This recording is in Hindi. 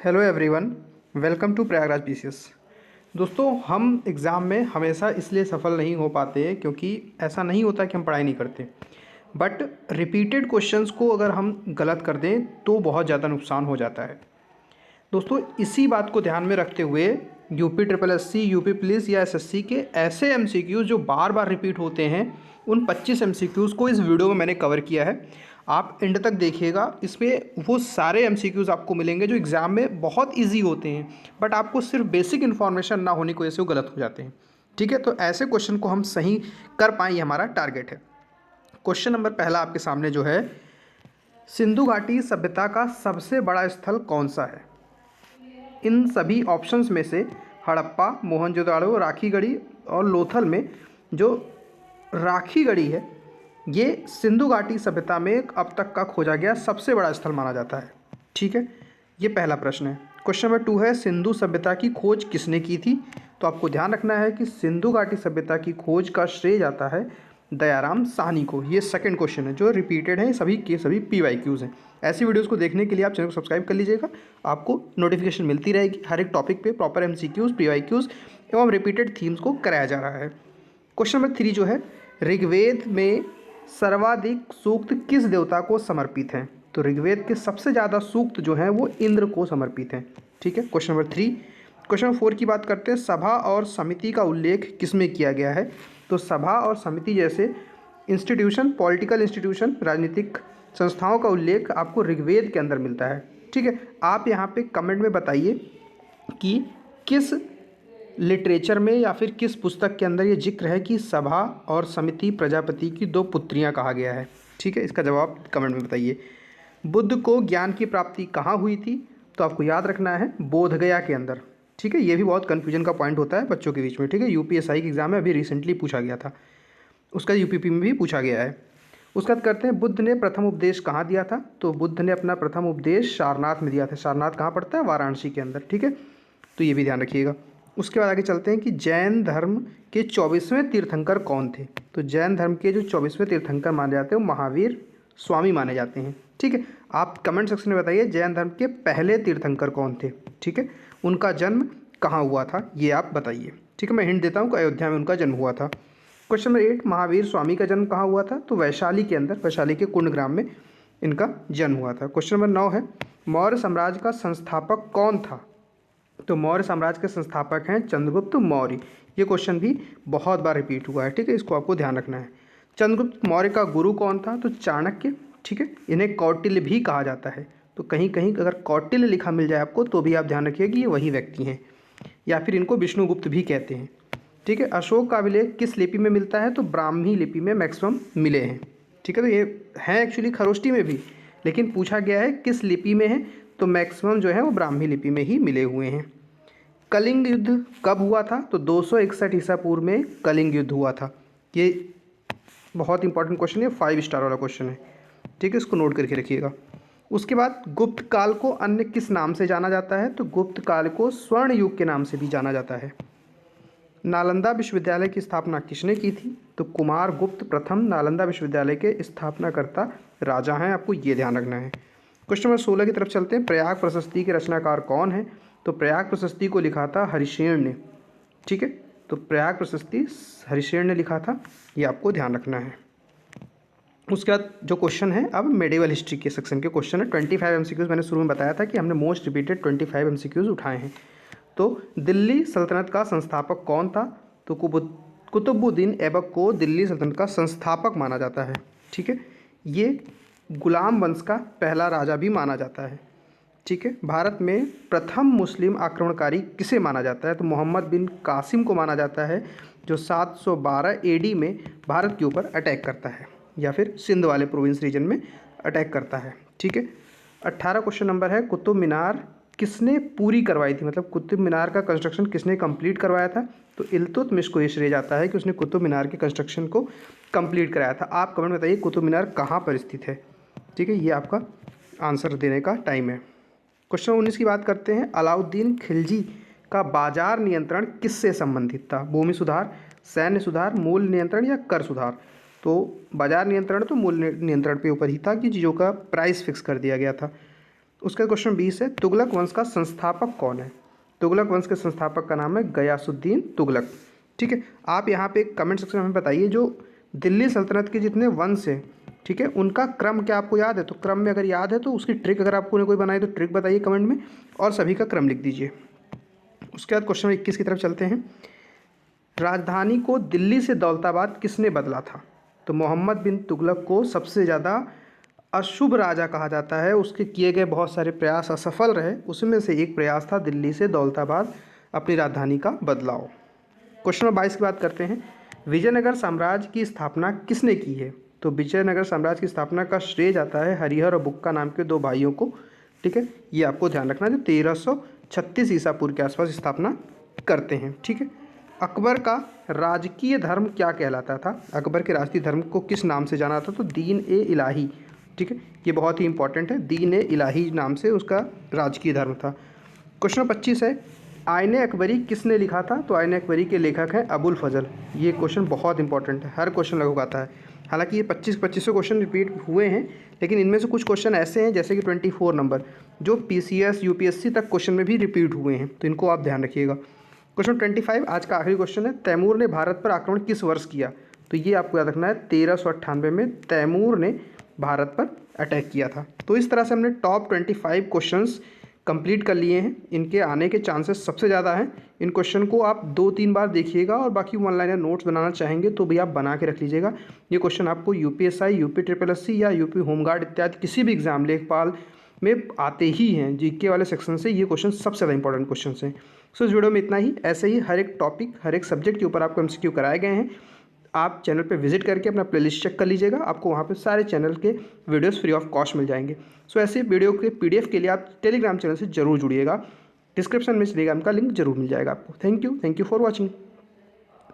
Hello everyone, welcome to Prayagraj PCS. दोस्तों, हम एग्ज़ाम में हमेशा इसलिए सफल नहीं हो पाते क्योंकि ऐसा नहीं होता कि हम पढ़ाई नहीं करते, बट रिपीटेड क्वेश्चंस को अगर हम गलत कर दें तो बहुत ज़्यादा नुकसान हो जाता है। दोस्तों, इसी बात को ध्यान में रखते हुए UP triple SC, UP police या एसएससी के ऐसे एमसीक्यूज़ जो बार बार रिपीट होते हैं, उन 25 एमसीक्यूज़ को इस वीडियो में मैंने कवर किया है। आप एंड तक देखिएगा, इसमें वो सारे एमसीक्यूज़ आपको मिलेंगे जो एग्ज़ाम में बहुत ईजी होते हैं, बट आपको सिर्फ बेसिक इन्फॉर्मेशन ना होने की वजह से वो गलत हो जाते हैं। ठीक है, तो ऐसे क्वेश्चन को हम सही कर पाएँ, ये हमारा टारगेट है। क्वेश्चन नंबर पहला आपके सामने जो है, सिंधु घाटी सभ्यता का सबसे बड़ा स्थल कौन सा है? इन सभी ऑप्शंस में से हड़प्पा, मोहनजोदड़ो, राखीगढ़ी और लोथल में जो राखीगढ़ी है, ये सिंधु घाटी सभ्यता में अब तक का खोजा गया सबसे बड़ा स्थल माना जाता है। ठीक है, ये पहला प्रश्न है। क्वेश्चन नंबर 2 है, सिंधु सभ्यता की खोज किसने की थी? तो आपको ध्यान रखना है कि सिंधु घाटी सभ्यता की खोज का श्रेय जाता है दयाराम साहनी को। ये सेकंड क्वेश्चन है जो रिपीटेड है, सभी के सभी PYQs हैं। ऐसी वीडियोस को देखने के लिए आप चैनल को सब्सक्राइब कर लीजिएगा, आपको नोटिफिकेशन मिलती रहेगी। हर एक टॉपिक पे प्रॉपर MCQs, PYQs एवं रिपीटेड थीम्स को कराया जा रहा है। क्वेश्चन नंबर 3 जो है, ऋग्वेद में सर्वाधिक सूक्त किस देवता को समर्पित हैं? तो ऋग्वेद के सबसे ज़्यादा सूक्त जो हैं वो इंद्र को समर्पित हैं। ठीक है, क्वेश्चन नंबर 3। क्वेश्चन नंबर 4 की बात करते हैं, सभा और समिति का उल्लेख किसमें किया गया है? तो सभा और समिति जैसे इंस्टीट्यूशन, पॉलिटिकल इंस्टीट्यूशन, राजनीतिक संस्थाओं का उल्लेख आपको ऋग्वेद के अंदर मिलता है। ठीक है, आप यहाँ पे कमेंट में बताइए कि किस लिटरेचर में या फिर किस पुस्तक के अंदर ये जिक्र है कि सभा और समिति प्रजापति की दो पुत्रियां कहा गया है। ठीक है, इसका जवाब कमेंट में बताइए। बुद्ध को ज्ञान की प्राप्ति कहाँ हुई थी? तो आपको याद रखना है बोधगया के अंदर। ठीक है, ये भी बहुत कन्फ्यूजन का पॉइंट होता है बच्चों के बीच में। ठीक है, UPSI के एग्जाम में अभी रिसेंटली पूछा गया था, उसका UPP में भी पूछा गया है। उसके बाद करते हैं, बुद्ध ने प्रथम उपदेश कहाँ दिया था? तो बुद्ध ने अपना प्रथम उपदेश सारनाथ में दिया था। सारनाथ कहाँ पड़ता है? वाराणसी के अंदर। ठीक है, तो ये भी ध्यान रखिएगा। उसके बाद आगे चलते हैं कि जैन धर्म के 24वें तीर्थंकर कौन थे? तो जैन धर्म के जो 24वें तीर्थंकर माने जाते हैं वो महावीर स्वामी माने जाते हैं। ठीक है, आप कमेंट सेक्शन में बताइए जैन धर्म के पहले तीर्थंकर कौन थे। ठीक है, उनका जन्म कहाँ हुआ था ये आप बताइए। ठीक है, मैं हिंट देता हूँ कि अयोध्या में उनका जन्म हुआ था। क्वेश्चन नंबर 8, महावीर स्वामी का जन्म कहाँ हुआ था? तो वैशाली के अंदर, वैशाली के कुंडग्राम में इनका जन्म हुआ था। क्वेश्चन नंबर 9 है, मौर्य साम्राज्य का संस्थापक कौन था? तो मौर्य साम्राज्य के संस्थापक हैं चंद्रगुप्त मौर्य। ये क्वेश्चन भी बहुत बार रिपीट हुआ है। ठीक है, इसको आपको ध्यान रखना है। चंद्रगुप्त मौर्य का गुरु कौन था? तो चाणक्य। ठीक है, इन्हें कौटिल्य भी कहा जाता है। तो कहीं कहीं अगर कौटिल्य लिखा मिल जाए आपको तो भी आप ध्यान रखिए कि ये वही व्यक्ति हैं, या फिर इनको विष्णुगुप्त भी कहते हैं। ठीक है, अशोक का अभिलेख किस लिपि में मिलता है? तो ब्राह्मी लिपि में मैक्सिमम मिले हैं। ठीक है, तो ये है एक्चुअली खरोष्टी में भी, लेकिन पूछा गया है किस लिपि में है, तो मैक्सिमम जो है वो ब्राह्मी लिपि में ही मिले हुए हैं। कलिंग युद्ध कब हुआ था? तो 261 ईसा पूर्व में कलिंग युद्ध हुआ था। ये बहुत इंपॉर्टेंट क्वेश्चन है, 5 स्टार वाला क्वेश्चन है। ठीक है, इसको नोट करके रखिएगा। उसके बाद गुप्त काल को अन्य किस नाम से जाना जाता है? तो गुप्त काल को स्वर्ण युग के नाम से भी जाना जाता है। नालंदा विश्वविद्यालय की स्थापना किसने की थी? तो कुमार गुप्त प्रथम नालंदा विश्वविद्यालय के स्थापनाकर्ता राजा हैं, आपको ये ध्यान रखना है। क्वेश्चन नंबर 16 की तरफ चलते हैं, प्रयाग प्रशस्ति के रचनाकार कौन है? तो प्रयाग प्रशस्ति को लिखा था हरिशेन ने। ठीक है, तो प्रयाग प्रशस्ति हरिशेन ने लिखा था, ये आपको ध्यान रखना है। उसके बाद जो क्वेश्चन है, अब मेडिवल हिस्ट्री के सेक्शन के क्वेश्चन है। 25 MCQs मैंने शुरू में बताया था कि हमने मोस्ट रिपीटेड 25 MCQs उठाए हैं। तो दिल्ली सल्तनत का संस्थापक कौन था? तो कुतुबुद्दीन ऐबक को दिल्ली सल्तनत का संस्थापक माना जाता है। ठीक है, ये गुलाम वंश का पहला राजा भी माना जाता है। ठीक है, भारत में प्रथम मुस्लिम आक्रमणकारी किसे माना जाता है? तो मोहम्मद बिन कासिम को माना जाता है, जो 712 AD में भारत के ऊपर अटैक करता है, या फिर सिंध वाले प्रोविंस रीजन में अटैक करता है। ठीक है, 18 क्वेश्चन नंबर है, कुतुब मीनार किसने पूरी करवाई थी? मतलब कुतुब मीनार का कंस्ट्रक्शन किसने कंप्लीट करवाया था? तो इल्तुतमिश को ये श्रेय जाता है कि उसने कुतुब मीनार के कंस्ट्रक्शन को कंप्लीट कराया था। आप कमेंट बताइए कुतुब मीनार कहाँ पर स्थित है। ठीक है, ये आपका आंसर देने का टाइम है। क्वेश्चन 19 की बात करते हैं, अलाउद्दीन खिलजी का बाजार नियंत्रण किससे संबंधित था? भूमि सुधार, सैन्य सुधार, मूल्य नियंत्रण या कर सुधार? तो बाजार नियंत्रण तो मूल्य नियंत्रण पे ऊपर ही था कि चीज़ों का प्राइस फिक्स कर दिया गया था। उसका क्वेश्चन 20 है, तुगलक वंश का संस्थापक कौन है? तुगलक वंश के संस्थापक का नाम है गयासुद्दीन तुगलक। ठीक है, आप यहाँ पे कमेंट सेक्शन में बताइए जो दिल्ली सल्तनत के जितने वंश हैं, ठीक है, उनका क्रम क्या आपको याद है? तो क्रम में अगर याद है तो उसकी ट्रिक अगर आपको ने कोई बनाई तो ट्रिक बताइए कमेंट में, और सभी का क्रम लिख दीजिए। उसके बाद क्वेश्चन 21 की तरफ चलते हैं। राजधानी को दिल्ली से दौलताबाद किसने बदला था? तो मोहम्मद बिन तुगलक को सबसे ज़्यादा अशुभ राजा कहा जाता है। उसके किए गए बहुत सारे प्रयास असफल रहे, उसमें से एक प्रयास था दिल्ली से दौलताबाद अपनी राजधानी का बदलाव। क्वेश्चन नंबर 22 की बात करते हैं। विजयनगर साम्राज्य की स्थापना किसने की है? तो विजयनगर साम्राज्य की स्थापना का श्रेय जाता है हरिहर और बुक्का नाम के दो भाइयों को। ठीक है, ये आपको ध्यान रखना, जो 1336 ईसा पूर्व के आसपास स्थापना करते हैं। ठीक है, अकबर का राजकीय धर्म क्या कहलाता था? अकबर के राजकीय धर्म को किस नाम से जाना था? तो दीन ए इलाही। ठीक है, ये बहुत ही इंपॉर्टेंट है, दीन ए इलाही नाम से उसका राजकीय धर्म था। क्वेश्चन 25 है, आईने अकबरी किसने लिखा था? तो आईने अकबरी के लेखक हैं अबुल फजल। ये क्वेश्चन बहुत इंपॉर्टेंट है, हर क्वेश्चन लगभग आता है। हालांकि ये 25 क्वेश्चन रिपीट हुए हैं, लेकिन इनमें से कुछ क्वेश्चन ऐसे हैं जैसे कि 24 नंबर जो PCS UPSC तक क्वेश्चन में भी रिपीट हुए हैं, तो इनको आप ध्यान रखिएगा। क्वेश्चन 25 आज का आखिरी क्वेश्चन है, तैमूर ने भारत पर आक्रमण किस वर्ष किया? तो ये आपको याद रखना है, 1398 में तैमूर ने भारत पर अटैक किया था। तो इस तरह से हमने टॉप 25 क्वेश्चंस कंप्लीट कर लिए हैं। इनके आने के चांसेस सबसे ज़्यादा हैं। इन क्वेश्चन को आप 2-3 बार देखिएगा, और बाकी वन लाइनर नोट्स बनाना चाहेंगे तो भी आप बना के रख लीजिएगा। ये क्वेश्चन आपको UPSI, UPSSC या UP होमगार्ड इत्यादि किसी भी एग्जाम, लेखपाल में आते ही हैं। GK वाले सेक्शन से ये क्वेश्चन सबसे ज़्यादा इंपॉर्टेंट क्वेश्चन हैं। सो इस वीडियो में इतना ही। ऐसे ही हर एक टॉपिक, हर एक सब्जेक्ट के ऊपर आपको MCQ कराए गए हैं। आप चैनल पे विजिट करके अपना प्लेलिस्ट चेक कर लीजिएगा, आपको वहाँ पे सारे चैनल के वीडियोस फ्री ऑफ कॉस्ट मिल जाएंगे। सो ऐसे वीडियो के PDF के लिए आप टेलीग्राम चैनल से जरूर जुड़िएगा, डिस्क्रिप्शन में टेलीग्राम का लिंक जरूर मिल जाएगा आपको। Thank you for watching.